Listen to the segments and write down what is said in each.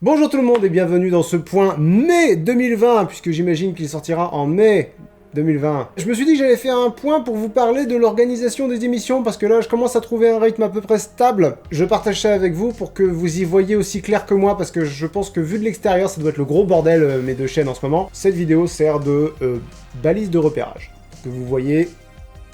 Bonjour tout le monde et bienvenue dans ce point mai 2020, puisque j'imagine qu'il sortira en mai 2020. Je me suis dit que j'allais faire un point pour vous parler de l'organisation des émissions, parce que là je commence à trouver un rythme à peu près stable. Je partage ça avec vous pour que vous y voyez aussi clair que moi, parce que je pense que vu de l'extérieur, ça doit être le gros bordel mes deux chaînes en ce moment. Cette vidéo sert de balise de repérage, que vous voyez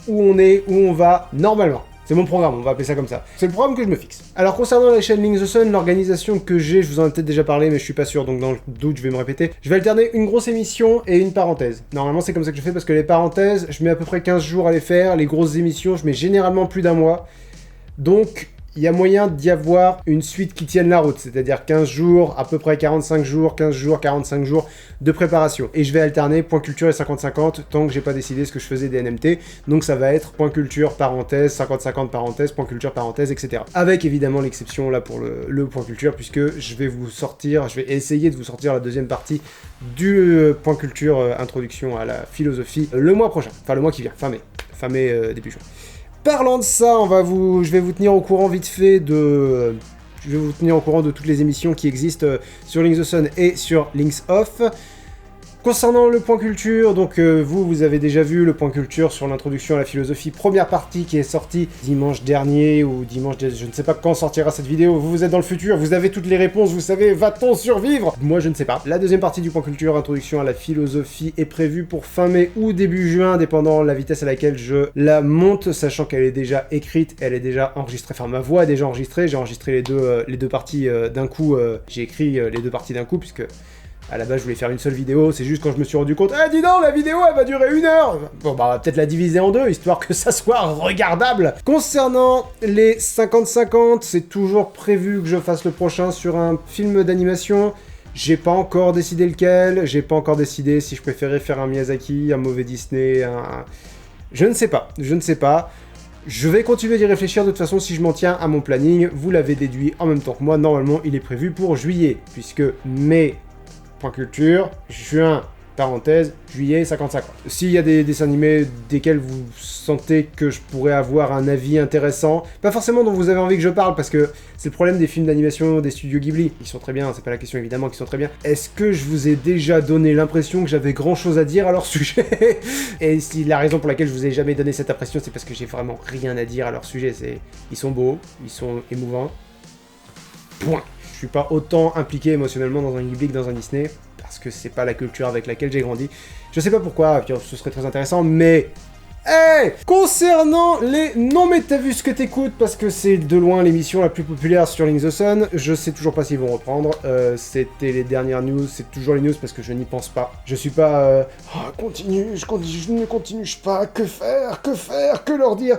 où on est, où on va normalement. C'est mon programme, on va appeler ça comme ça. C'est le programme que je me fixe. Alors concernant la chaîne Link the Sun, l'organisation que j'ai, je vous en ai peut-être déjà parlé, mais je suis pas sûr, donc dans le doute, je vais me répéter. Je vais alterner une grosse émission et une parenthèse. Normalement, c'est comme ça que je fais, parce que les parenthèses, je mets à peu près 15 jours à les faire. Les grosses émissions, je mets généralement plus d'un mois. Donc, il y a moyen d'y avoir une suite qui tienne la route, c'est-à-dire 15 jours, à peu près 45 jours, 15 jours, 45 jours de préparation. Et je vais alterner point culture et 50-50 tant que j'ai pas décidé ce que je faisais des NMT. Donc ça va être point culture, parenthèse, 50-50 parenthèse, point culture, parenthèse, etc. Avec évidemment l'exception là pour le point culture, puisque je vais essayer de vous sortir la deuxième partie du point culture introduction à la philosophie le mois prochain. Enfin le mois qui vient, fin mai, début juin. Parlant de ça, je vais vous tenir au courant vite fait de... Je vais vous tenir au courant de toutes les émissions qui existent sur Link the Sun et sur Links Off. Concernant le point culture, donc vous avez déjà vu le point culture sur l'introduction à la philosophie, première partie qui est sortie dimanche dernier, ou dimanche, je ne sais pas quand sortira cette vidéo, vous êtes dans le futur, vous avez toutes les réponses, vous savez, va-t-on survivre? Moi je ne sais pas. La deuxième partie du point culture, introduction à la philosophie, est prévue pour fin mai ou début juin, dépendant de la vitesse à laquelle je la monte, sachant qu'elle est déjà écrite, elle est déjà enregistrée, enfin ma voix est déjà enregistrée, j'ai enregistré les deux parties d'un coup, j'ai écrit les deux parties d'un coup, puisque... À la base, je voulais faire une seule vidéo, c'est juste quand je me suis rendu compte, eh dis donc, la vidéo, elle va durer 1 heure. Bon, bah, on va peut-être la diviser en deux, histoire que ça soit regardable. Concernant les 50-50, c'est toujours prévu que je fasse le prochain sur un film d'animation. J'ai pas encore décidé lequel, j'ai pas encore décidé si je préférais faire un Miyazaki, un mauvais Disney, Je ne sais pas. Je vais continuer d'y réfléchir, de toute façon, si je m'en tiens à mon planning, vous l'avez déduit en même temps que moi, normalement, il est prévu pour juillet, puisque mai... Point culture, juin, parenthèse, juillet, 50-50. S'il y a des dessins animés desquels vous sentez que je pourrais avoir un avis intéressant, pas forcément dont vous avez envie que je parle, parce que c'est le problème des films d'animation des studios Ghibli. Ils sont très bien, c'est pas la question évidemment qu'ils sont très bien. Est-ce que je vous ai déjà donné l'impression que j'avais grand chose à dire à leur sujet? Et si la raison pour laquelle je vous ai jamais donné cette impression, c'est parce que j'ai vraiment rien à dire à leur sujet. Ils sont beaux, ils sont émouvants. Point. Je suis pas autant impliqué émotionnellement dans un Ghibli que dans un Disney, parce que c'est pas la culture avec laquelle j'ai grandi. Je sais pas pourquoi, ce serait très intéressant, mais... Hey! Concernant les... Non mais t'as vu ce que t'écoutes, parce que c'est de loin l'émission la plus populaire sur Link the Sun, je sais toujours pas s'ils vont reprendre, c'était les dernières news, c'est toujours les news parce que je n'y pense pas. Je suis pas... je ne continue pas, que faire, que leur dire?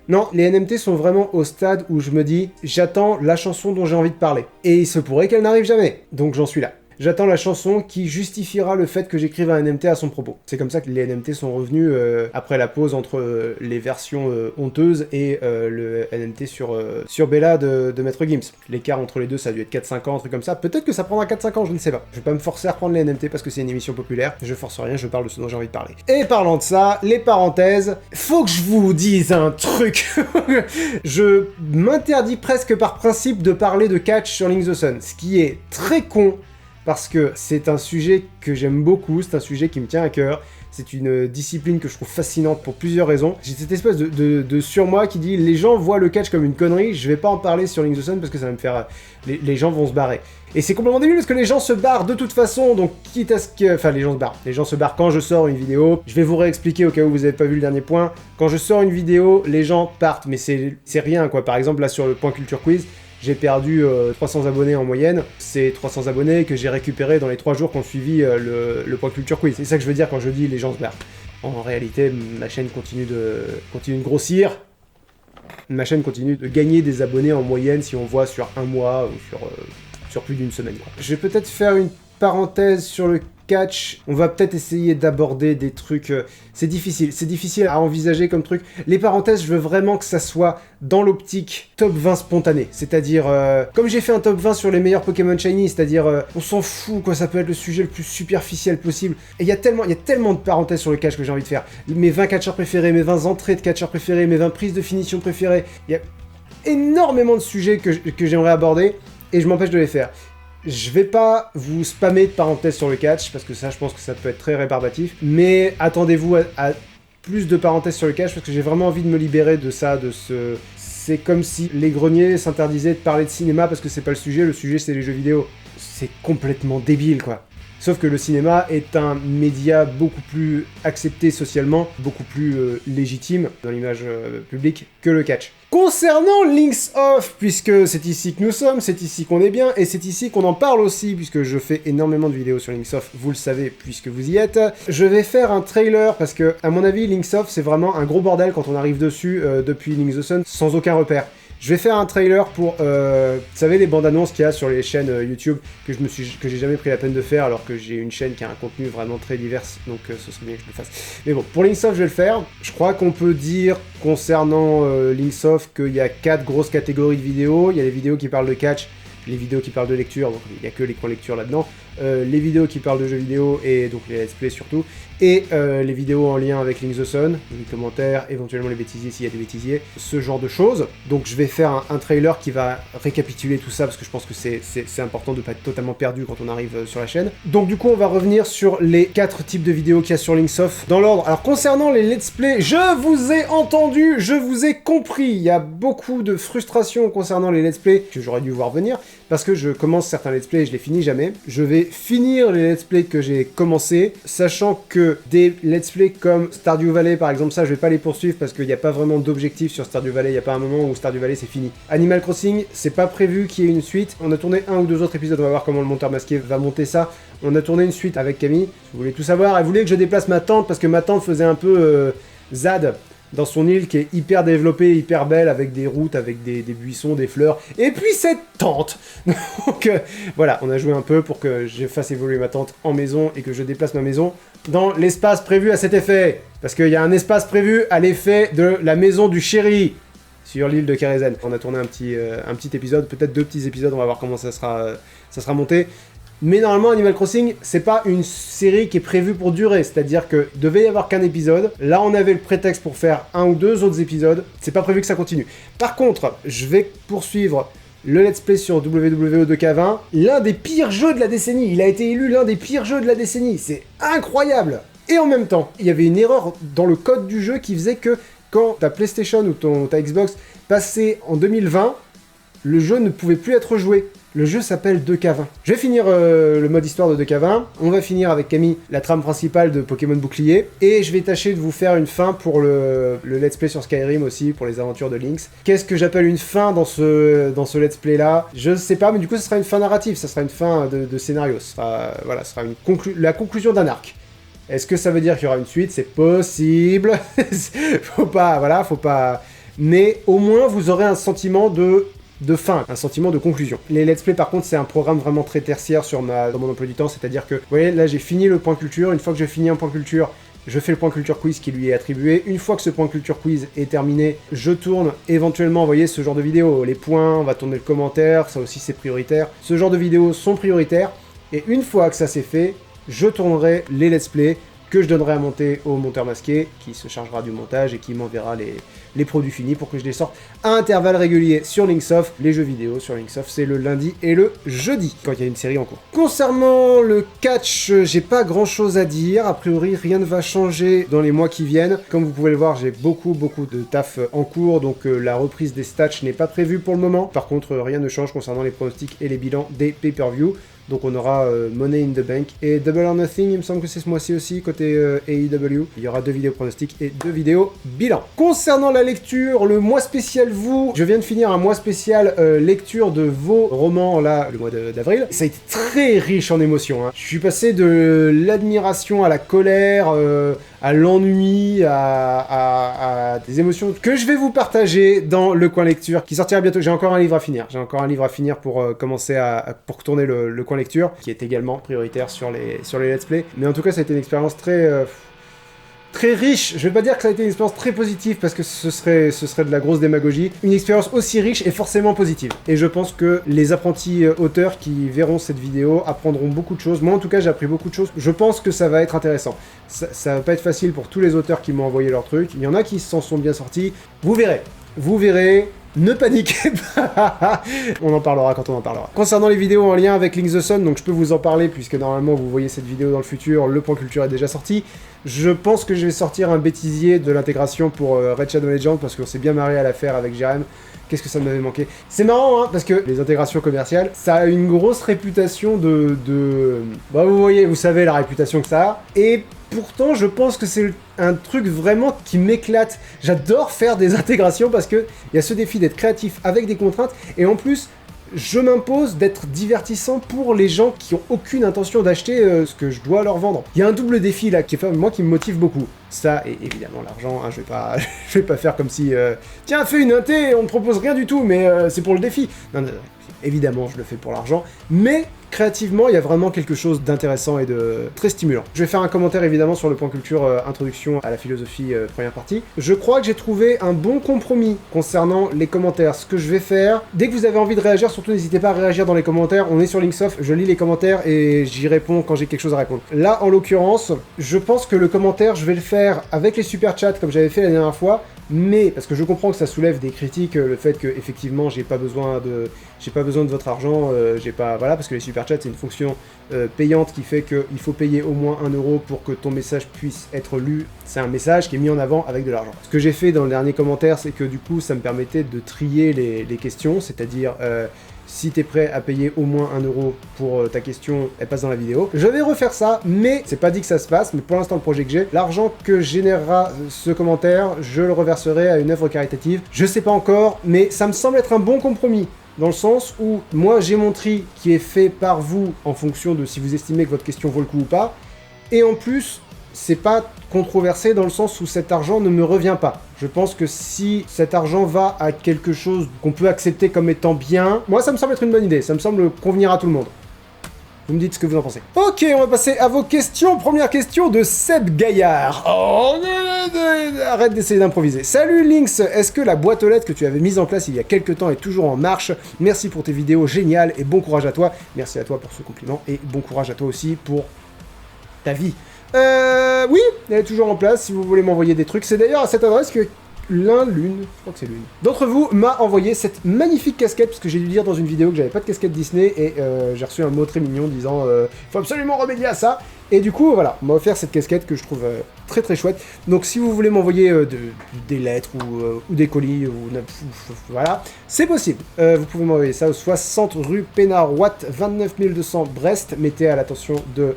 Non, les NMT sont vraiment au stade où je me dis, j'attends la chanson dont j'ai envie de parler. Et il se pourrait qu'elle n'arrive jamais, donc j'en suis là. J'attends la chanson qui justifiera le fait que j'écrive un NMT à son propos. C'est comme ça que les NMT sont revenus après la pause entre les versions honteuses et le NMT sur Bella de Maître Gims. L'écart entre les deux, ça a dû être 4-5 ans, un truc comme ça. Peut-être que ça prendra 4-5 ans, je ne sais pas. Je vais pas me forcer à reprendre les NMT parce que c'est une émission populaire. Je force rien, je parle de ce dont j'ai envie de parler. Et parlant de ça, les parenthèses, faut que je vous dise un truc. Je m'interdis presque par principe de parler de catch sur Link the Sun, ce qui est très con, parce que c'est un sujet que j'aime beaucoup, c'est un sujet qui me tient à cœur, c'est une discipline que je trouve fascinante pour plusieurs raisons. J'ai cette espèce de surmoi qui dit « les gens voient le catch comme une connerie, je vais pas en parler sur Link the Sun parce que ça va me faire... les gens vont se barrer ». Et c'est complètement débile parce que les gens se barrent de toute façon, donc quitte à ce que... Enfin, les gens se barrent quand je sors une vidéo. Je vais vous réexpliquer au cas où vous n'avez pas vu le dernier point. Quand je sors une vidéo, les gens partent, mais c'est rien quoi. Par exemple, là sur le point culture quiz, j'ai perdu 300 abonnés en moyenne. C'est 300 abonnés que j'ai récupérés dans les 3 jours qui ont suivi le point culture quiz. C'est ça que je veux dire quand je dis les gens se barrent. En réalité, ma chaîne continue de grossir. Ma chaîne continue de gagner des abonnés en moyenne si on voit sur un mois ou sur plus d'une semaine, quoi. Je vais peut-être faire une parenthèse sur le catch, on va peut-être essayer d'aborder des trucs... c'est difficile à envisager comme truc. Les parenthèses, je veux vraiment que ça soit dans l'optique top 20 spontané, c'est-à-dire... comme j'ai fait un top 20 sur les meilleurs Pokémon Shiny, c'est-à-dire... on s'en fout, quoi, ça peut être le sujet le plus superficiel possible. Et il y a tellement de parenthèses sur le catch que j'ai envie de faire. Mes 20 catcheurs préférés, mes 20 entrées de catcheurs préférés, mes 20 prises de finition préférées. Il y a énormément de sujets que j'aimerais aborder, et je m'empêche de les faire. Je vais pas vous spammer de parenthèses sur le catch, parce que ça, je pense que ça peut être très rébarbatif, mais attendez-vous à plus de parenthèses sur le catch, parce que j'ai vraiment envie de me libérer de ça, de ce... C'est comme si les greniers s'interdisaient de parler de cinéma, parce que c'est pas le sujet c'est les jeux vidéo. C'est complètement débile, quoi. Sauf que le cinéma est un média beaucoup plus accepté socialement, beaucoup plus légitime dans l'image publique que le catch. Concernant Links Off, puisque c'est ici que nous sommes, c'est ici qu'on est bien, et c'est ici qu'on en parle aussi, puisque je fais énormément de vidéos sur Links Off, vous le savez, puisque vous y êtes. Je vais faire un trailer, parce que, à mon avis, Links Off, c'est vraiment un gros bordel quand on arrive dessus depuis Link the Sun, sans aucun repère. Je vais faire un trailer pour, vous savez, les bandes annonces qu'il y a sur les chaînes YouTube que j'ai jamais pris la peine de faire, alors que j'ai une chaîne qui a un contenu vraiment très divers, donc ce serait bien que je le fasse. Mais bon, pour Links Off, je vais le faire. Je crois qu'on peut dire, concernant Links Off, qu'il y a 4 grosses catégories de vidéos. Il y a les vidéos qui parlent de catch, les vidéos qui parlent de lecture, donc il n'y a que les coins lecture là-dedans, les vidéos qui parlent de jeux vidéo, et donc les let's play surtout, et les vidéos en lien avec Link the Sun, les commentaires, éventuellement les bêtisiers s'il y a des bêtisiers, ce genre de choses. Donc je vais faire un trailer qui va récapituler tout ça, parce que je pense que c'est important de ne pas être totalement perdu quand on arrive sur la chaîne. Donc du coup on va revenir sur les 4 types de vidéos qu'il y a sur Links Off, dans l'ordre. Alors concernant les let's play, je vous ai entendu, je vous ai compris, il y a beaucoup de frustration concernant les let's play, que j'aurais dû voir venir, parce que je commence certains let's play et je les finis jamais. Je vais finir les let's play que j'ai commencé, sachant que des let's play comme Stardew Valley par exemple, ça je vais pas les poursuivre parce qu'il n'y a pas vraiment d'objectif sur Stardew Valley, il n'y a pas un moment où Stardew Valley c'est fini. Animal Crossing, c'est pas prévu qu'il y ait une suite, on a tourné 1 ou 2 autres épisodes, on va voir comment le monteur masqué va monter ça. On a tourné une suite avec Camille, si vous voulez tout savoir, elle voulait que je déplace ma tante parce que ma tante faisait un peu ZAD dans son île qui est hyper développée, hyper belle, avec des routes, avec des buissons, des fleurs, et puis cette tente. Donc voilà, on a joué un peu pour que je fasse évoluer ma tente en maison et que je déplace ma maison dans l'espace prévu à cet effet. Parce qu'il y a un espace prévu à l'effet de la maison du chéri sur l'île de Kerezen. On a tourné un petit épisode, peut-être 2 petits épisodes, on va voir comment ça sera monté. Mais normalement, Animal Crossing, c'est pas une série qui est prévue pour durer, c'est-à-dire que devait y avoir qu'un épisode, là on avait le prétexte pour faire 1 ou 2 autres épisodes, c'est pas prévu que ça continue. Par contre, je vais poursuivre le let's play sur WWE 2K20, l'un des pires jeux de la décennie, il a été élu l'un des pires jeux de la décennie, c'est incroyable. Et en même temps, il y avait une erreur dans le code du jeu qui faisait que quand ta PlayStation ou ta Xbox passait en 2020, le jeu ne pouvait plus être joué. Le jeu s'appelle 2K20. Je vais finir le mode histoire de 2K20. On va finir avec Camille la trame principale de Pokémon Bouclier. Et je vais tâcher de vous faire une fin pour le let's play sur Skyrim aussi, pour les aventures de Lynx. Qu'est-ce que j'appelle une fin dans ce let's play là? Je sais pas, mais du coup ça sera une fin narrative, ça sera une fin de scénario. Ce sera la conclusion d'un arc. Est-ce que ça veut dire qu'il y aura une suite? C'est possible. Faut pas... Mais au moins vous aurez un sentiment de fin, un sentiment de conclusion. Les let's play par contre c'est un programme vraiment très tertiaire dans mon emploi du temps, c'est-à-dire que, vous voyez, là j'ai fini le point culture, une fois que j'ai fini un point culture, je fais le point culture quiz qui lui est attribué, une fois que ce point culture quiz est terminé, je tourne éventuellement, vous voyez, ce genre de vidéos, les points, on va tourner le commentaire, ça aussi c'est prioritaire, ce genre de vidéos sont prioritaires, et une fois que ça c'est fait, je tournerai les let's play que je donnerai à monter au monteur masqué, qui se chargera du montage et qui m'enverra les produits finis pour que je les sorte à intervalles réguliers sur Links Off. Les jeux vidéo sur Links Off, c'est le lundi et le jeudi, quand il y a une série en cours. Concernant le catch, j'ai pas grand chose à dire. A priori, rien ne va changer dans les mois qui viennent. Comme vous pouvez le voir, j'ai beaucoup de taf en cours, donc la reprise des stats n'est pas prévue pour le moment. Par contre, rien ne change concernant les pronostics et les bilans des pay-per-view. Donc on aura Money in the Bank et Double or Nothing, il me semble que c'est ce mois-ci aussi, côté AEW. Il y aura 2 vidéos pronostics et 2 vidéos bilan. Concernant la lecture, le mois spécial vous, je viens de finir un mois spécial lecture de vos romans, là, le mois d'avril. Ça a été très riche en émotions, hein. Je suis passé de l'admiration à la colère, à l'ennui, à des émotions que je vais vous partager dans le coin lecture, qui sortira bientôt. J'ai encore un livre à finir. Pour commencer pour tourner le coin lecture, qui est également prioritaire sur les let's play. Mais en tout cas, ça a été une expérience très riche. Je vais pas dire que ça a été une expérience très positive, parce que ce serait de la grosse démagogie. Une expérience aussi riche est forcément positive. Et je pense que les apprentis auteurs qui verront cette vidéo apprendront beaucoup de choses. Moi, en tout cas, j'ai appris beaucoup de choses. Je pense que ça va être intéressant. Ça va pas être facile pour tous les auteurs qui m'ont envoyé leur truc. Il y en a qui s'en sont bien sortis. Vous verrez. Ne paniquez pas. On en parlera quand on en parlera. Concernant les vidéos en lien avec Link the Sun, donc je peux vous en parler puisque normalement vous voyez cette vidéo dans le futur, le point culture est déjà sorti. Je pense que je vais sortir un bêtisier de l'intégration pour Raid Shadow Legends parce qu'on s'est bien marré à la faire avec Jérém. Qu'est-ce que ça m'avait manqué. C'est marrant, hein, parce que les intégrations commerciales, ça a une grosse réputation Bah, vous voyez, vous savez la réputation que ça a. Et pourtant, je pense que c'est un truc vraiment qui m'éclate. J'adore faire des intégrations parce que il y a ce défi d'être créatif avec des contraintes. Et en plus, je m'impose d'être divertissant pour les gens qui ont aucune intention d'acheter ce que je dois leur vendre. Il y a un double défi là qui est moi qui me motive beaucoup. Ça et évidemment l'argent, hein, je vais pas faire comme si tiens fais une inté, on ne propose rien du tout, mais c'est pour le défi. Non, évidemment je le fais pour l'argent, mais créativement, il y a vraiment quelque chose d'intéressant et de très stimulant. Je vais faire un commentaire évidemment sur le point culture introduction à la philosophie première partie. Je crois que j'ai trouvé un bon compromis concernant les commentaires. Ce que je vais faire, dès que vous avez envie de réagir, surtout n'hésitez pas à réagir dans les commentaires. On est sur Linksoft, je lis les commentaires et j'y réponds quand j'ai quelque chose à répondre. Là, en l'occurrence, je pense que le commentaire, je vais le faire avec les super chats comme j'avais fait la dernière fois. Mais, parce que je comprends que ça soulève des critiques, le fait que effectivement j'ai pas besoin de votre argent, voilà, parce que les super chats c'est une fonction payante qui fait qu'il faut payer au moins 1 euro pour que ton message puisse être lu. C'est un message qui est mis en avant avec de l'argent. Ce que j'ai fait dans le dernier commentaire, c'est que du coup ça me permettait de trier les questions, c'est-à-dire si t'es prêt à payer au moins 1 euro pour ta question, elle passe dans la vidéo. Je vais refaire ça, mais c'est pas dit que ça se passe, mais pour l'instant le projet que j'ai, l'argent que générera ce commentaire, je le reverserai à une œuvre caritative. Je sais pas encore, mais ça me semble être un bon compromis. Dans le sens où, moi j'ai mon tri qui est fait par vous en fonction de si vous estimez que votre question vaut le coup ou pas, et en plus, c'est pas controversé dans le sens où cet argent ne me revient pas. Je pense que si cet argent va à quelque chose qu'on peut accepter comme étant bien, moi ça me semble être une bonne idée, ça me semble convenir à tout le monde. Vous me dites ce que vous en pensez. Ok, on va passer à vos questions. Première question de Seb Gaillard. Oh, arrête d'essayer d'improviser. Salut Lynx, est-ce que la boîte aux lettres que tu avais mise en place il y a quelques temps est toujours en marche? Merci pour tes vidéos géniales et bon courage à toi. Merci à toi pour ce compliment et bon courage à toi aussi pour ta vie. Oui, elle est toujours en place si vous voulez m'envoyer des trucs. C'est d'ailleurs à cette adresse que je crois que c'est l'une d'entre vous m'a envoyé cette magnifique casquette, parce que j'ai dû dire dans une vidéo que j'avais pas de casquette Disney, et j'ai reçu un mot très mignon disant faut absolument remédier à ça, et du coup voilà, on m'a offert cette casquette que je trouve très très chouette. Donc si vous voulez m'envoyer des lettres ou des colis, voilà, c'est possible. Vous pouvez m'envoyer ça au 60 rue Pénaroite, 29200 Brest, mettez à l'attention de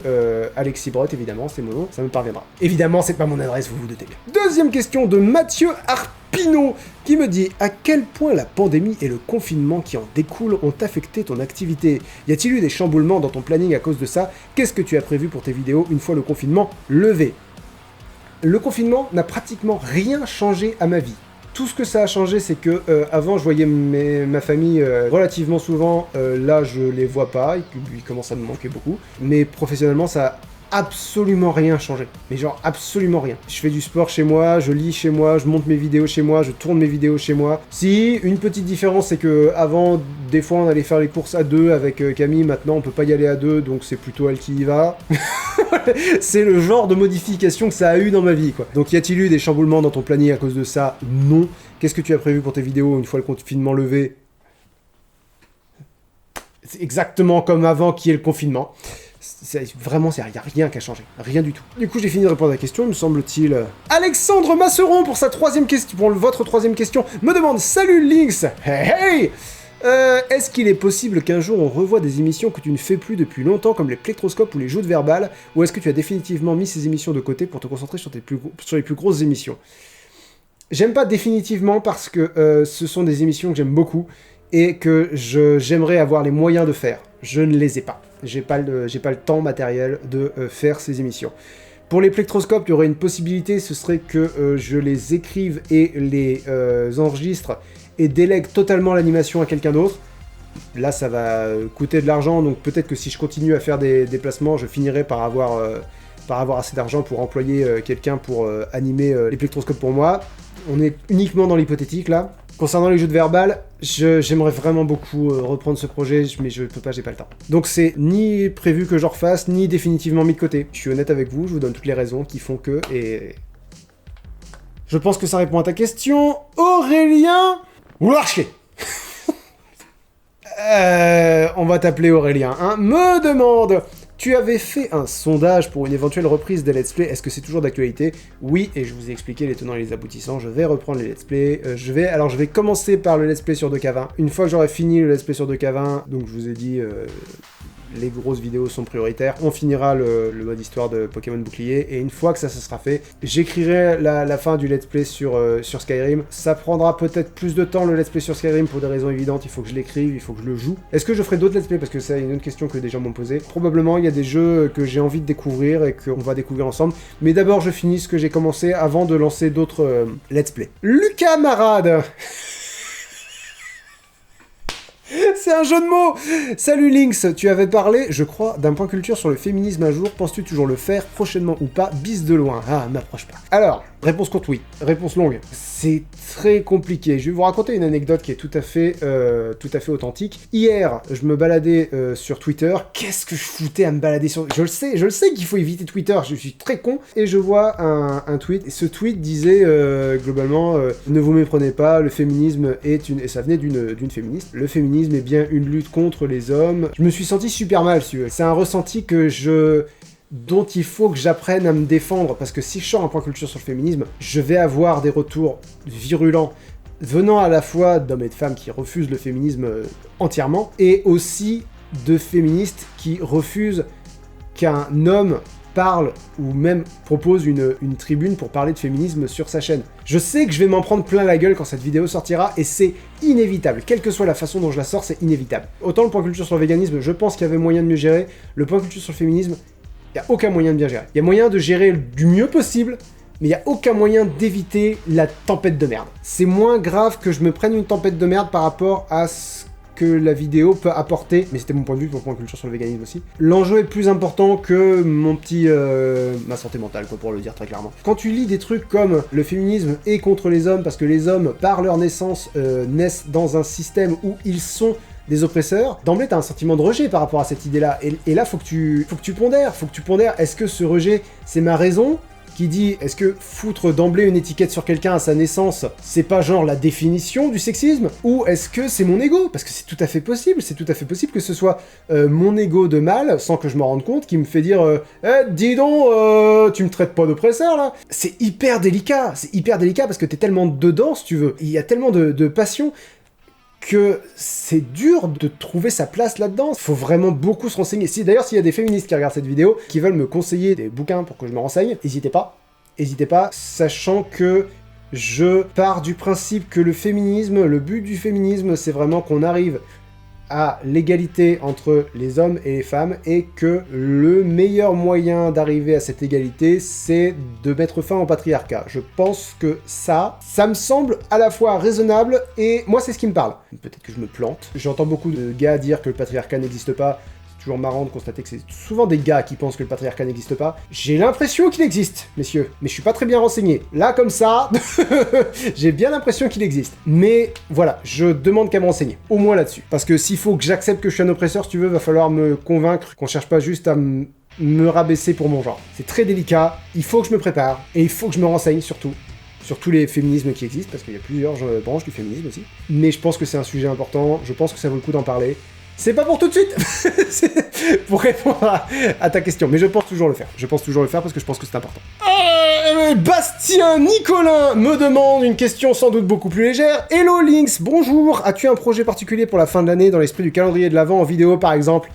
Alexis Brot, évidemment, c'est mon nom, ça me parviendra. Évidemment, c'est pas mon adresse, vous vous doutez bien. Deuxième question de Mathieu Arpino, qui me dit à quel point la pandémie et le confinement qui en découlent ont affecté ton activité. Y a-t-il eu des chamboulements dans ton planning à cause de ça? Qu'est-ce que tu as prévu pour tes vidéos une fois le confinement levé? Le confinement n'a pratiquement rien changé à ma vie. Tout ce que ça a changé, c'est que avant je voyais ma famille relativement souvent, là je les vois pas, ils commencent à me manquer beaucoup, mais professionnellement ça a absolument rien changé, mais genre absolument rien. Je fais du sport chez moi, je lis chez moi, je monte mes vidéos chez moi, je tourne mes vidéos chez moi. Si, une petite différence, c'est que avant, des fois on allait faire les courses à deux avec Camille, maintenant on peut pas y aller à deux, donc c'est plutôt elle qui y va. C'est le genre de modification que ça a eu dans ma vie, quoi. Donc y a-t-il eu des chamboulements dans ton planning à cause de ça? Non. Qu'est-ce que tu as prévu pour tes vidéos une fois le confinement levé? C'est exactement comme avant qu'il y ait le confinement. Vraiment, il n'y a rien qui a changé. Rien du tout. Du coup, j'ai fini de répondre à la question, me semble-t-il. Alexandre Masseron, pour sa troisième question, pour votre troisième question, me demande « Salut Lynx !» Hey hey est-ce qu'il est possible qu'un jour on revoie des émissions que tu ne fais plus depuis longtemps, comme les plectroscopes ou les joutes verbales, ou est-ce que tu as définitivement mis ces émissions de côté pour te concentrer sur les plus grosses émissions? J'aime pas définitivement parce que ce sont des émissions que j'aime beaucoup, et que j'aimerais avoir les moyens de faire. Je ne les ai pas. J'ai pas le temps matériel de faire ces émissions. Pour les plectroscopes, il y aurait une possibilité, ce serait que je les écrive et les enregistre et délègue totalement l'animation à quelqu'un d'autre. Là, ça va coûter de l'argent, donc peut-être que si je continue à faire des déplacements, je finirai par avoir assez d'argent pour employer quelqu'un pour animer les plectroscopes pour moi. On est uniquement dans l'hypothétique, là. Concernant les jeux de verbal, j'aimerais vraiment beaucoup reprendre ce projet, mais je peux pas, j'ai pas le temps. Donc c'est ni prévu que j'en refasse, ni définitivement mis de côté. Je suis honnête avec vous, je vous donne toutes les raisons qui font que, et... Je pense que ça répond à ta question. Aurélien! Vouloir chier. On va t'appeler Aurélien, hein. Me demande... Tu avais fait un sondage pour une éventuelle reprise des let's play, est-ce que c'est toujours d'actualité? Oui, et je vous ai expliqué les tenants et les aboutissants, je vais reprendre les let's play, je vais commencer par le let's play sur 2K20. Une fois que j'aurai fini le let's play sur 2K20, donc je vous ai dit... les grosses vidéos sont prioritaires. On finira le mode histoire de Pokémon Bouclier, et une fois que ça sera fait, j'écrirai la fin du let's play sur Skyrim. Ça prendra peut-être plus de temps le let's play sur Skyrim pour des raisons évidentes, il faut que je l'écrive, il faut que je le joue. Est-ce que je ferai d'autres let's play? Parce que c'est une autre question que des gens m'ont posée. Probablement, il y a des jeux que j'ai envie de découvrir et qu'on va découvrir ensemble, mais d'abord je finis ce que j'ai commencé avant de lancer d'autres let's play. Lucas Marade. C'est un jeu de mots! Salut Lynx, tu avais parlé, je crois, d'un point culture sur le féminisme un jour, penses-tu toujours le faire, prochainement ou pas, bise de loin? Ah, m'approche pas. Alors, réponse courte, oui. Réponse longue, c'est très compliqué. Je vais vous raconter une anecdote qui est tout à fait authentique. Hier, je me baladais sur Twitter. Qu'est-ce que je foutais à me balader sur... Je le sais qu'il faut éviter Twitter, je suis très con. Et je vois un tweet, et ce tweet disait, globalement, ne vous méprenez pas, le féminisme est une... Et ça venait d'une féministe. Le féminisme est bien une lutte contre les hommes. Je me suis senti super mal, si tu veux. C'est un ressenti dont il faut que j'apprenne à me défendre, parce que si je sors un point culture sur le féminisme, je vais avoir des retours virulents venant à la fois d'hommes et de femmes qui refusent le féminisme entièrement, et aussi de féministes qui refusent qu'un homme parle ou même propose une tribune pour parler de féminisme sur sa chaîne. Je sais que je vais m'en prendre plein la gueule quand cette vidéo sortira, et c'est inévitable. Quelle que soit la façon dont je la sors, c'est inévitable. Autant le point culture sur le véganisme, je pense qu'il y avait moyen de mieux gérer. Le point culture sur le féminisme, il n'y a aucun moyen de bien gérer. Il y a moyen de gérer du mieux possible, mais il n'y a aucun moyen d'éviter la tempête de merde. C'est moins grave que je me prenne une tempête de merde par rapport à ce que la vidéo peut apporter, mais c'était mon point de vue, mon point de culture sur le véganisme aussi. L'enjeu est plus important que ma santé mentale, quoi, pour le dire très clairement. Quand tu lis des trucs comme le féminisme est contre les hommes parce que les hommes, par leur naissance, naissent dans un système où ils sont des oppresseurs, d'emblée t'as un sentiment de rejet par rapport à cette idée-là, et là faut que tu pondères, est-ce que ce rejet, c'est ma raison qui dit, est-ce que foutre d'emblée une étiquette sur quelqu'un à sa naissance, c'est pas genre la définition du sexisme? Ou est-ce que c'est mon ego? Parce que c'est tout à fait possible que ce soit mon ego de mâle, sans que je m'en rende compte, qui me fait dire dis donc, tu me traites pas d'oppresseur là. C'est hyper délicat parce que t'es tellement dedans, si tu veux, il y a tellement de passion, que c'est dur de trouver sa place là-dedans. Faut vraiment beaucoup se renseigner. D'ailleurs, s'il y a des féministes qui regardent cette vidéo, qui veulent me conseiller des bouquins pour que je me renseigne, n'hésitez pas, sachant que je pars du principe que le but du féminisme, c'est vraiment qu'on arrive à l'égalité entre les hommes et les femmes, et que le meilleur moyen d'arriver à cette égalité, c'est de mettre fin au patriarcat. Je pense que ça me semble à la fois raisonnable, et moi c'est ce qui me parle. Peut-être que je me plante. J'entends beaucoup de gars dire que le patriarcat n'existe pas. C'est toujours marrant de constater que c'est souvent des gars qui pensent que le patriarcat n'existe pas. J'ai l'impression qu'il existe, messieurs, mais je suis pas très bien renseigné. Là, comme ça, j'ai bien l'impression qu'il existe. Mais voilà, je demande qu'à me renseigner, au moins là-dessus. Parce que s'il faut que j'accepte que je suis un oppresseur, si tu veux, va falloir me convaincre qu'on cherche pas juste à me rabaisser pour mon genre. C'est très délicat, il faut que je me prépare, et il faut que je me renseigne surtout. Sur tous les féminismes qui existent, parce qu'il y a plusieurs branches du féminisme aussi. Mais je pense que c'est un sujet important, je pense que ça vaut le coup d'en parler. C'est pas pour tout de suite. C'est pour répondre à ta question, mais je pense toujours le faire. Parce que je pense que c'est important. Bastien Nicolin me demande une question sans doute beaucoup plus légère. Hello Lynx, bonjour. As-tu un projet particulier pour la fin de l'année dans l'esprit du calendrier de l'Avent en vidéo par exemple?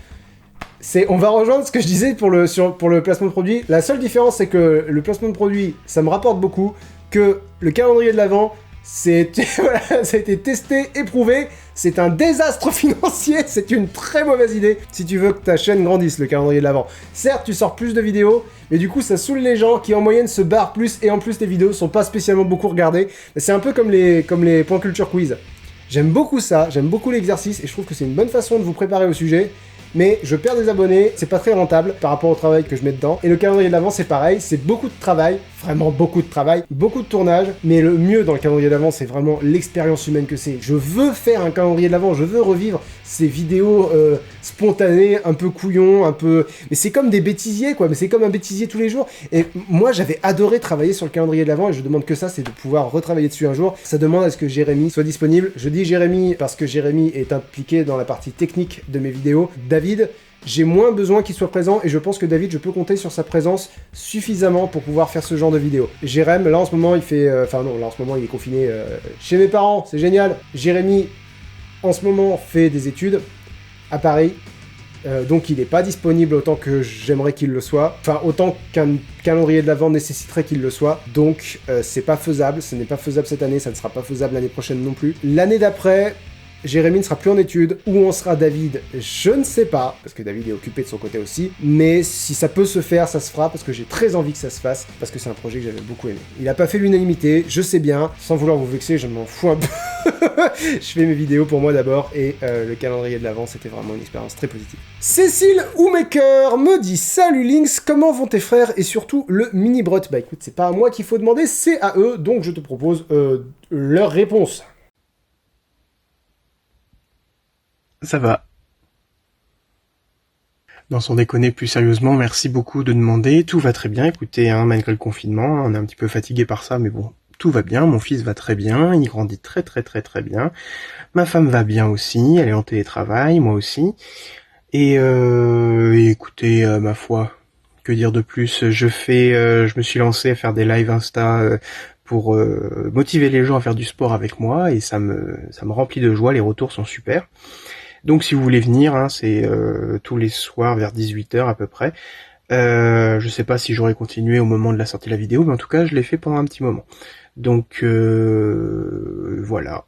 On va rejoindre ce que je disais pour le placement de produit. La seule différence, c'est que le placement de produit, ça me rapporte beaucoup, que le calendrier de l'Avent, voilà, ça a été testé, éprouvé, c'est un désastre financier, c'est une très mauvaise idée si tu veux que ta chaîne grandisse, le calendrier de l'Avent. Certes, tu sors plus de vidéos, mais du coup, ça saoule les gens qui en moyenne se barrent plus, et en plus, tes vidéos sont pas spécialement beaucoup regardées. C'est un peu comme les points culture quiz. J'aime beaucoup ça, j'aime beaucoup l'exercice, et je trouve que c'est une bonne façon de vous préparer au sujet. Mais je perds des abonnés, c'est pas très rentable par rapport au travail que je mets dedans. Et le calendrier de l'Avent, c'est pareil, c'est beaucoup de travail. vraiment beaucoup de travail, beaucoup de tournage, mais le mieux dans le calendrier de l'Avent, c'est vraiment l'expérience humaine que c'est. Je veux faire un calendrier de l'Avent, je veux revivre ces vidéos spontanées, un peu couillons, un peu... Mais c'est comme des bêtisiers, quoi, mais c'est comme un bêtisier tous les jours. Et moi, j'avais adoré travailler sur le calendrier de l'Avent, et je demande que ça, c'est de pouvoir retravailler dessus un jour. Ça demande à ce que Jérémy soit disponible. Je dis Jérémy parce que Jérémy est impliqué dans la partie technique de mes vidéos. David, j'ai moins besoin qu'il soit présent et je pense que David, je peux compter sur sa présence suffisamment pour pouvoir faire ce genre de vidéo. Jérémy, là en ce moment, il fait... Enfin non, là en ce moment, il est confiné chez mes parents, c'est génial. Jérémy, en ce moment, fait des études à Paris, donc il n'est pas disponible autant que j'aimerais qu'il le soit. Enfin, autant qu'un calendrier de l'Avent nécessiterait qu'il le soit. Donc, c'est pas faisable, ce n'est pas faisable cette année, ça ne sera pas faisable l'année prochaine non plus. L'année d'après... Jérémy ne sera plus en études. Où en sera David? Je ne sais pas, parce que David est occupé de son côté aussi. Mais si ça peut se faire, ça se fera, parce que j'ai très envie que ça se fasse, parce que c'est un projet que j'avais beaucoup aimé. Il n'a pas fait l'unanimité, je sais bien. Sans vouloir vous vexer, je m'en fous un peu. Je fais mes vidéos pour moi d'abord, et le calendrier de l'Avent, c'était vraiment une expérience très positive. Cécile Houmaker me dit « Salut Lynx, comment vont tes frères et surtout le mini-brot ?» Bah écoute, c'est pas à moi qu'il faut demander, c'est à eux, donc je te propose leur réponse. Ça va. Non, sans déconner plus sérieusement, merci beaucoup de demander. Tout va très bien, écoutez, hein, malgré le confinement, on est un petit peu fatigué par ça, mais bon, tout va bien. Mon fils va très bien, il grandit très très très très bien. Ma femme va bien aussi, elle est en télétravail, moi aussi. Et écoutez, ma foi, que dire de plus? Je me suis lancé à faire des lives Insta pour motiver les gens à faire du sport avec moi, et ça me remplit de joie, les retours sont super. Donc si vous voulez venir, hein, c'est tous les soirs vers 18h à peu près. Je sais pas si j'aurais continué au moment de la sortie de la vidéo, mais en tout cas je l'ai fait pendant un petit moment. Donc voilà,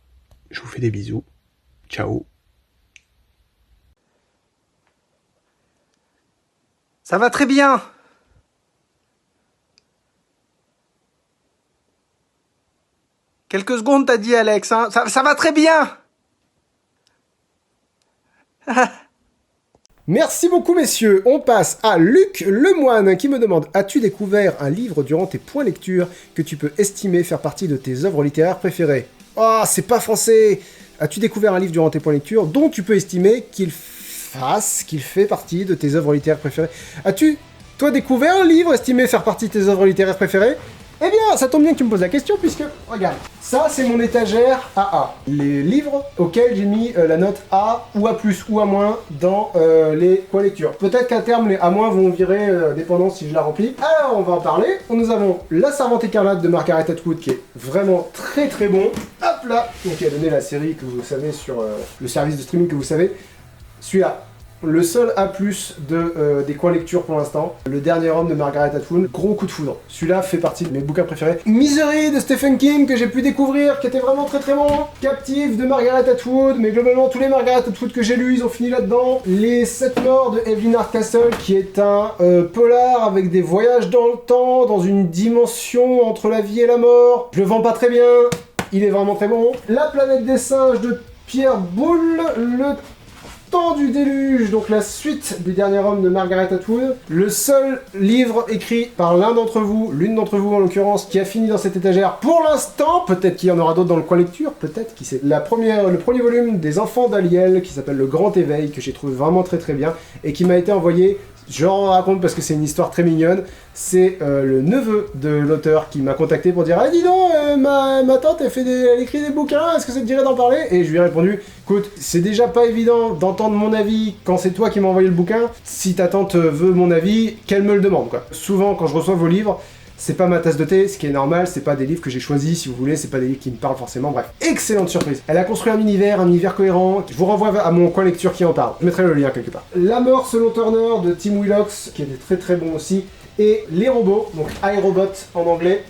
je vous fais des bisous. Ciao. Ça va très bien. Quelques secondes, t'as dit Alex, hein. Ça va très bien. Merci beaucoup messieurs, on passe à Luc Lemoine qui me demande « As-tu découvert un livre durant tes points lecture que tu peux estimer faire partie de tes œuvres littéraires préférées ?» Oh, c'est pas français. As-tu découvert un livre durant tes points lecture dont tu peux estimer qu'il fait partie de tes œuvres littéraires préférées? As-tu, toi, découvert un livre estimé faire partie de tes œuvres littéraires préférées? Eh bien, ça tombe bien que tu me poses la question, puisque, regarde, ça c'est mon étagère AA. Les livres auxquels j'ai mis la note A ou A+, ou A- dans les points lecture. Peut-être qu'à terme, les A- vont virer, dépendant si je la remplis. Alors, on va en parler. Nous avons La Servante écarlate de Margaret Atwood, qui est vraiment très très bon. Hop là. Donc, qui a donné la série que vous savez sur le service de streaming que vous savez. Celui-là. Le seul A+, des coins lecture pour l'instant, Le Dernier Homme de Margaret Atwood, gros coup de foudre. Celui-là fait partie de mes bouquins préférés. Misery de Stephen King, que j'ai pu découvrir, qui était vraiment très très bon. Captive de Margaret Atwood, mais globalement tous les Margaret Atwood que j'ai lus, ils ont fini là-dedans. Les 7 morts de Evelyn Hardcastle, qui est un polar avec des voyages dans le temps, dans une dimension entre la vie et la mort. Je le vends pas très bien, il est vraiment très bon. La planète des singes de Pierre Boulle, Le Temps du déluge, donc la suite du Dernier Homme de Margaret Atwood. Le seul livre écrit par l'une d'entre vous en l'occurrence, qui a fini dans cette étagère pour l'instant. Peut-être qu'il y en aura d'autres dans le coin lecture, peut-être, qui sait. Le premier volume des Enfants d'Aliel, qui s'appelle Le Grand Éveil, que j'ai trouvé vraiment très très bien, et qui m'a été envoyé. J'en raconte parce que c'est une histoire très mignonne. C'est le neveu de l'auteur qui m'a contacté pour dire « Ah dis donc, ma tante elle écrit des bouquins, est-ce que ça te dirait d'en parler ?» Et je lui ai répondu « Écoute, c'est déjà pas évident d'entendre mon avis quand c'est toi qui m'as envoyé le bouquin. Si ta tante veut mon avis, qu'elle me le demande quoi. » Souvent quand je reçois vos livres, c'est pas ma tasse de thé, ce qui est normal, c'est pas des livres que j'ai choisis, si vous voulez, c'est pas des livres qui me parlent forcément, bref. Excellente surprise. Elle a construit un univers cohérent, je vous renvoie à mon coin lecture qui en parle. Je mettrai le lien quelque part. La mort selon Turner de Tim Willocks, qui était très très bon aussi, et Les robots, donc iRobot en anglais.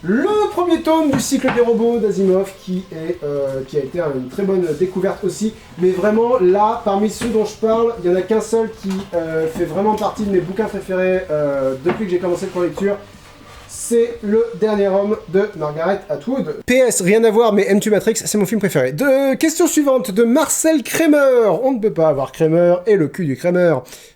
Le premier tome du cycle des robots d'Asimov, qui a été une très bonne découverte aussi. Mais vraiment, là, parmi ceux dont je parle, il n'y en a qu'un seul qui fait vraiment partie de mes bouquins préférés depuis que j'ai commencé le coin lecture. C'est Le Dernier Homme de Margaret Atwood. PS, rien à voir, mais M2 Matrix, c'est mon film préféré. Question suivante de Marcel Kramer. On ne peut pas avoir Kramer et le cul du Kramer.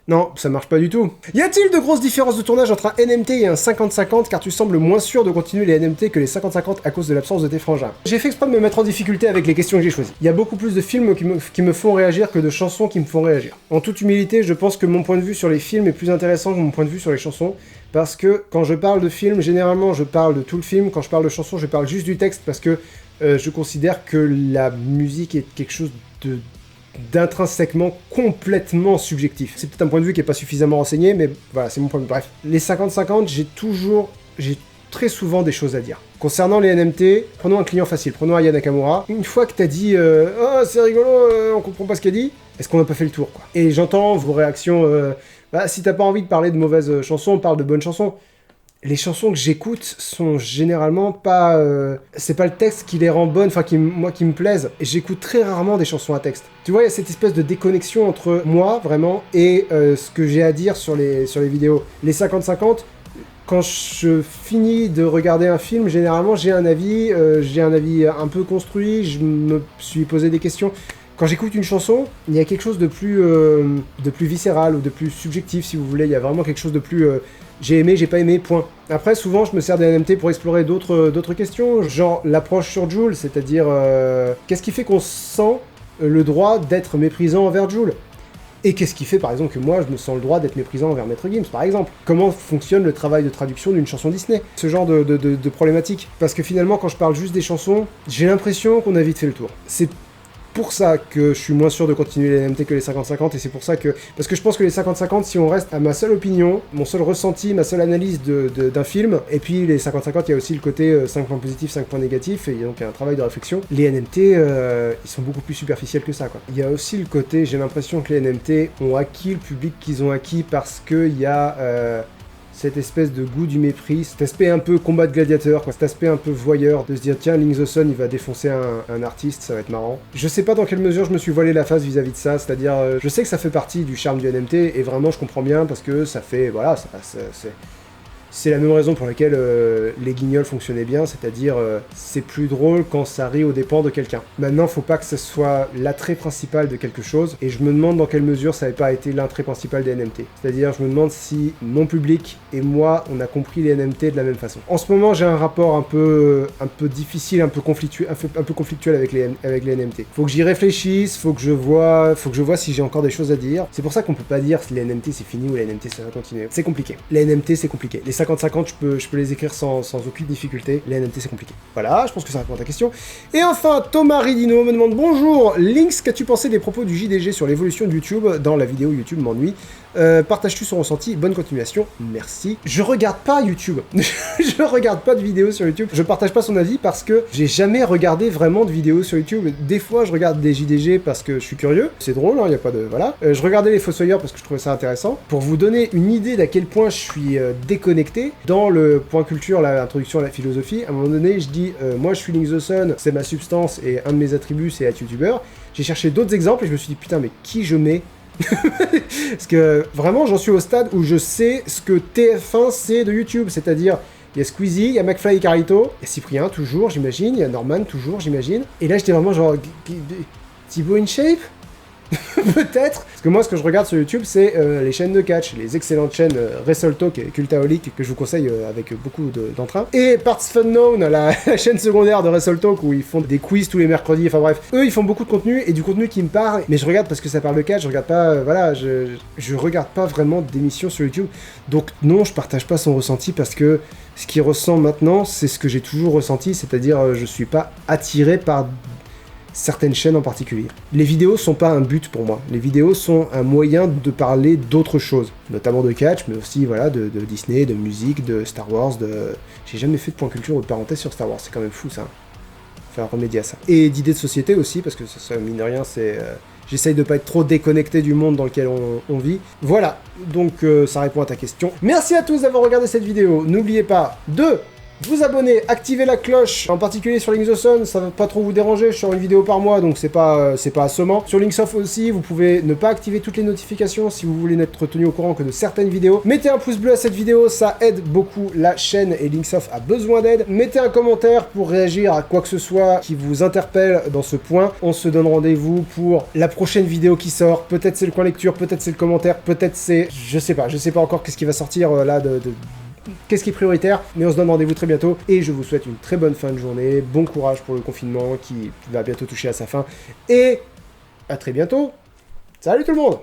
Non, ça marche pas du tout. Y a-t-il de grosses différences de tournage entre un NMT et un 50-50 car tu sembles moins sûr de continuer les NMT que les 50-50 à cause de l'absence de tes frangins? J'ai fait exprès de me mettre en difficulté avec les questions que j'ai choisies. Il y a beaucoup plus de films qui me font réagir que de chansons qui me font réagir. En toute humilité, je pense que mon point de vue sur les films est plus intéressant que mon point de vue sur les chansons, parce que quand je parle de film, généralement je parle de tout le film, quand je parle de chansons, je parle juste du texte, parce que je considère que la musique est quelque chose d'intrinsèquement complètement subjectif. C'est peut-être un point de vue qui est pas suffisamment renseigné, mais voilà, c'est mon point de vue. Bref, les 50-50, j'ai très souvent des choses à dire. Concernant les NMT, prenons un client facile, prenons Aya Nakamura. Une fois que t'as dit « Oh, c'est rigolo, on comprend pas ce qu'elle dit », est-ce qu'on n'a pas fait le tour, quoi? Et j'entends vos réactions, si t'as pas envie de parler de mauvaises chansons, on parle de bonnes chansons. Les chansons que j'écoute sont généralement pas... c'est pas le texte qui les rend bonnes, enfin qui me plaisent. J'écoute très rarement des chansons à texte. Tu vois, il y a cette espèce de déconnexion entre moi, vraiment, et ce que j'ai à dire sur les vidéos. Les 50-50, quand je finis de regarder un film, généralement j'ai un avis un peu construit, je me suis posé des questions. Quand j'écoute une chanson, il y a quelque chose de plus viscéral ou de plus subjectif, si vous voulez. Il y a vraiment quelque chose de plus... j'ai aimé, j'ai pas aimé, point. Après, souvent, je me sers des NMT pour explorer d'autres questions, genre l'approche sur Jul, c'est-à-dire qu'est-ce qui fait qu'on sent le droit d'être méprisant envers Jul? Et qu'est-ce qui fait, par exemple, que moi, je me sens le droit d'être méprisant envers Maître Gims, par exemple? Comment fonctionne le travail de traduction d'une chanson Disney? Ce genre de problématique. Parce que finalement, quand je parle juste des chansons, j'ai l'impression qu'on a vite fait le tour. C'est pour ça que je suis moins sûr de continuer les NMT que les 50-50, et c'est pour ça que... Parce que je pense que les 50-50, si on reste à ma seule opinion, mon seul ressenti, ma seule analyse d'un film, et puis les 50-50, il y a aussi le côté 5 points positifs, 5 points négatifs, et donc il y a un travail de réflexion. Les NMT, ils sont beaucoup plus superficiels que ça, quoi. Il y a aussi le côté, j'ai l'impression que les NMT ont acquis le public qu'ils ont acquis parce qu'il y a... cette espèce de goût du mépris, cet aspect un peu combat de gladiateur, quoi, cet aspect un peu voyeur, de se dire tiens, Link the Sun, il va défoncer un artiste, ça va être marrant. Je sais pas dans quelle mesure je me suis voilé la face vis-à-vis de ça, c'est-à-dire, je sais que ça fait partie du charme du NMT, et vraiment je comprends bien, parce que ça fait, voilà, c'est la même raison pour laquelle les guignols fonctionnaient bien, c'est-à-dire c'est plus drôle quand ça rit aux dépens de quelqu'un. Maintenant, faut pas que ce soit l'attrait principal de quelque chose, et je me demande dans quelle mesure ça n'avait pas été l'attrait principal des NMT. C'est-à-dire, je me demande si mon public et moi, on a compris les NMT de la même façon. En ce moment, j'ai un rapport un peu difficile, un peu conflictuel avec les NMT. Faut que j'y réfléchisse, faut que je vois si j'ai encore des choses à dire. C'est pour ça qu'on peut pas dire si les NMT c'est fini ou les NMT ça va continuer. C'est compliqué. Les NMT c'est compliqué. Les 50-50, je peux les écrire sans aucune difficulté. Les NMT, c'est compliqué. Voilà, je pense que ça répond à ta question. Et enfin, Thomas Ridino me demande « Bonjour, Lynx, qu'as-tu pensé des propos du JDG sur l'évolution de YouTube dans la vidéo YouTube m'ennuie partages-tu son ressenti? Bonne continuation, merci. » Je regarde pas YouTube. Je regarde pas de vidéos sur YouTube. Je partage pas son avis parce que j'ai jamais regardé vraiment de vidéos sur YouTube. Des fois, je regarde des JDG parce que je suis curieux. C'est drôle, hein, y a pas de... Voilà. Je regardais les Fossoyeurs parce que je trouvais ça intéressant. Pour vous donner une idée d'à quel point je suis déconnecté, dans le point culture, l'introduction à la philosophie, à un moment donné, je dis moi je suis Link the Sun, c'est ma substance et un de mes attributs c'est être youtubeur. J'ai cherché d'autres exemples et je me suis dit putain mais qui je mets? Parce que vraiment j'en suis au stade où je sais ce que TF1 c'est de YouTube, c'est-à-dire il y a Squeezie, il y a McFly et Carlito, il y a Cyprien toujours j'imagine, il y a Norman toujours j'imagine, et là j'étais vraiment genre Thibaut InShape peut-être. Parce que moi, ce que je regarde sur YouTube, c'est les chaînes de catch, les excellentes chaînes WrestleTalk et Cultaholic que je vous conseille avec beaucoup d'entrain. Et Parts Unknown, la chaîne secondaire de WrestleTalk où ils font des quiz tous les mercredis. Enfin bref, eux, ils font beaucoup de contenu et du contenu qui me parle. Mais je regarde parce que ça parle de catch. Je regarde pas, voilà, je regarde pas vraiment d'émissions sur YouTube. Donc non, je partage pas son ressenti parce que ce qu'il ressent maintenant, c'est ce que j'ai toujours ressenti, c'est-à-dire je suis pas attiré par certaines chaînes en particulier. Les vidéos sont pas un but pour moi. Les vidéos sont un moyen de parler d'autres choses, notamment de catch, mais aussi voilà de Disney, de musique, de Star Wars, J'ai jamais fait de point culture ou de parenthèse sur Star Wars, c'est quand même fou ça. Faire remédier à ça. Et d'idées de société aussi, parce que ça mine de rien, c'est... J'essaye de pas être trop déconnecté du monde dans lequel on vit. Voilà, donc ça répond à ta question. Merci à tous d'avoir regardé cette vidéo. N'oubliez pas de vous abonner, activer la cloche, en particulier sur Linksoft, ça va pas trop vous déranger, je sors une vidéo par mois, donc c'est pas assommant. Sur Linksoft aussi, vous pouvez ne pas activer toutes les notifications si vous voulez n'être tenu au courant que de certaines vidéos. Mettez un pouce bleu à cette vidéo, ça aide beaucoup la chaîne et Linksoft a besoin d'aide. Mettez un commentaire pour réagir à quoi que ce soit qui vous interpelle dans ce point. On se donne rendez-vous pour la prochaine vidéo qui sort. Peut-être c'est le coin lecture, peut-être c'est le commentaire, peut-être c'est... Je sais pas encore qu'est-ce qui va sortir là qu'est-ce qui est prioritaire, mais on se donne rendez-vous très bientôt, et je vous souhaite une très bonne fin de journée, bon courage pour le confinement qui va bientôt toucher à sa fin, et à très bientôt. Salut tout le monde!